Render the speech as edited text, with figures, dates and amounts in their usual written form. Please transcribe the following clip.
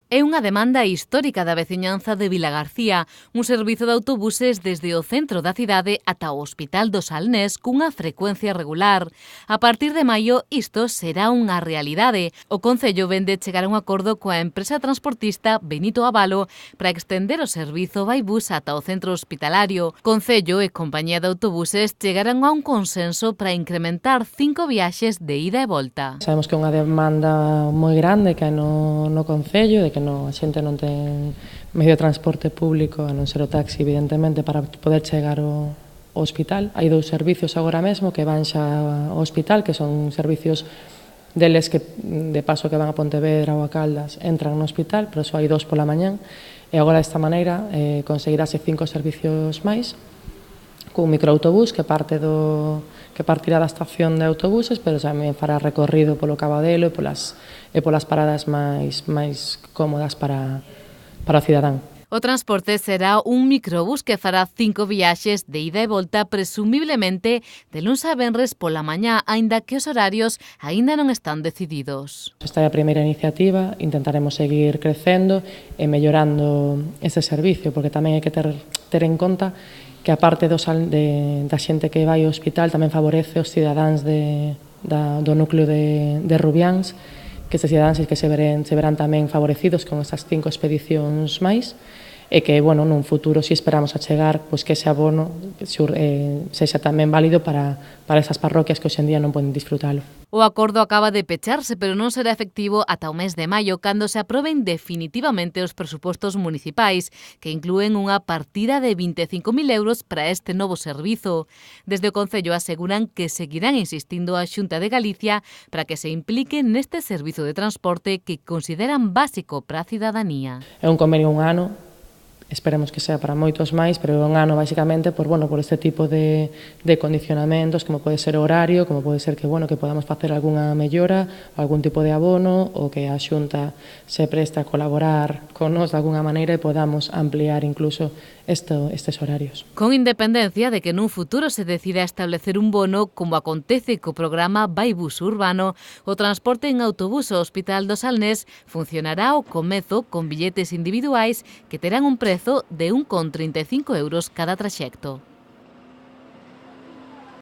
É unha demanda histórica da veciñanza de Vilagarcía, un servizo de autobuses desde o centro da cidade ata o Hospital do Salnés cunha frecuencia regular. A partir de maio, isto será unha realidade. O Concello vende chegar a un acordo coa empresa transportista Benito Avalo para extender o servizo Vaibus ata o centro hospitalario. Concello e compañía de autobuses chegaran a un consenso para incrementar 5 viaxes de ida e volta. Sabemos que é unha demanda moi grande que hai no Concello, de que a xente non ten medio de transporte público, a non ser o taxi, evidentemente, para poder chegar ao hospital. Hai 2 servicios agora mesmo que van xa ao hospital, que son servicios deles que de paso que van a Pontevedra ou a Caldas entran no hospital, pero só hai 2 pola mañán, e agora desta maneira conseguirase 5 servicios máis, cun microautobús que partirá da estación de autobuses, pero tamén fará recorrido polo Cabadelo e polas paradas máis cómodas para o cidadán. O transporte será un microbús que fará 5 viaxes de ida e volta presumiblemente de luns a venres pola mañá, aínda que os horarios aínda non están decididos. Esta é a primeira iniciativa, intentaremos seguir crecendo e mellorando ese servicio, porque tamén hai que ter en conta que a parte da xente que vai ao hospital tamén favorece os cidadáns do núcleo de Rubiáns, que estes cidadáns que se verán tamén favorecidos con estas 5 expedicións máis, e que, bueno, nun futuro, si esperamos a chegar, pois que ese abono sexa tamén válido para esas parroquias que hoxendía non poden disfrutalo. O acordo acaba de pecharse, pero non será efectivo ata o mes de maio, cando se aproben definitivamente os presupostos municipais, que inclúen unha partida de 25.000 euros para este novo servizo. Desde o Concello aseguran que seguirán insistindo a Xunta de Galicia para que se implique neste servizo de transporte que consideran básico para a cidadanía. É un convenio un ano, esperemos que sea para moitos máis, pero é un ano basicamente por este tipo de condicionamentos, como pode ser o horario, como pode ser que podamos facer algunha mellora, algún tipo de abono, ou que a Xunta se preste a colaborar con nós de algunha maneira e podamos ampliar incluso estes horarios. Con independencia de que nun futuro se decida establecer un bono, como acontece co programa Vaibus Urbano, o transporte en autobús ao Hospital do Salnés funcionará ao comezo con billetes individuais que terán un prezo de 1,35 euros cada traxecto.